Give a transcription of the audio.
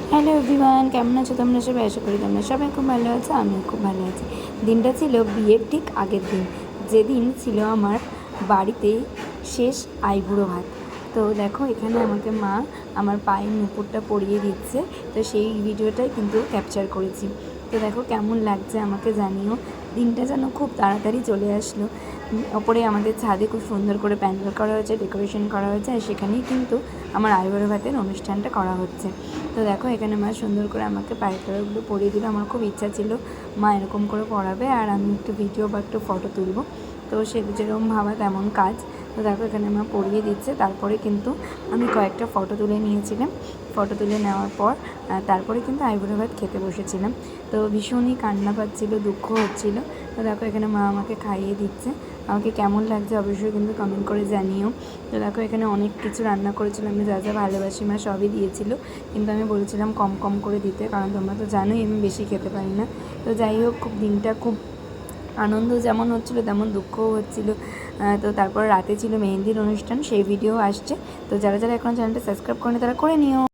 Hello everyone, কেমন আছো তোমরা সবাই? আশা করি তোমরা সবাই খুব ভালো আছো। আমিও খুব ভালো আছি। দিনটা ছিল বিয়ের ঠিক আগের দিন, যেদিন ছিল আমার বাড়িতে শেষ আইবুড়ো ভাত। তো দেখো এখানে আমাকে মা আমার পায়ের নুপুরটা পরিয়ে দিচ্ছে, তো সেই ভিডিওটাই কিন্তু ক্যাপচার করেছি। তো দেখো কেমন লাগছে আমাকে জানিও। দিনটা যেন খুব তাড়াতাড়ি চলে আসলো। ওপরে আমাদের ছাদে খুব সুন্দর করে প্যান্ডেল করা হয়েছে, ডেকোরেশন করা হয়েছে, আর সেখানেই কিন্তু আমার আইবুড়ো ভাতের অনুষ্ঠানটা করা হচ্ছে। তো দেখো এখানে মা সুন্দর করে আমাকে পায়ের তলাগুলো পরিয়ে দিল। আমার খুব ইচ্ছা ছিল মা এরকম করে পরাবে আর আমি একটু ভিডিও বা একটু ফটো তুলবো। তো সে যেরকম ভাবা তেমন কাজ। তো দেখো এখানে মা পরিয়ে দিচ্ছে। তারপরে কিন্তু আমি কয়েকটা ফটো তুলে নিয়েছিলাম। ফটো তুলে নেওয়ার পর তারপরে কিন্তু আইবুড়ো ভাত খেতে বসেছিলাম। তো ভীষণই কান্না পাচ্ছিলো, দুঃখ হচ্ছিলো। তো দেখো এখানে মা আমাকে খাইয়ে দিচ্ছে। আমাকে কেমন লাগছে অবশ্যই কিন্তু কমেন্ট করে জানিও। তো দেখো এখানে অনেক কিছু রান্না করেছিলাম, আমি যা যা ভালোবাসি মা সবই দিয়েছিল, কিন্তু আমি বলেছিলাম কম কম করে দিতে, কারণ তোমরা তো জানোই আমি বেশি খেতে পারি না। তো যাই হোক, খুব দিনটা খুব আনন্দ যেমন হচ্ছিলো তেমন দুঃখও হচ্ছিলো। তো তারপর রাতে ছিল মেহেন্দির অনুষ্ঠান, সেই ভিডিও আসছে। তো যারা যারা এখন চ্যানেলটা সাবস্ক্রাইব করেনি তারা করে নিও।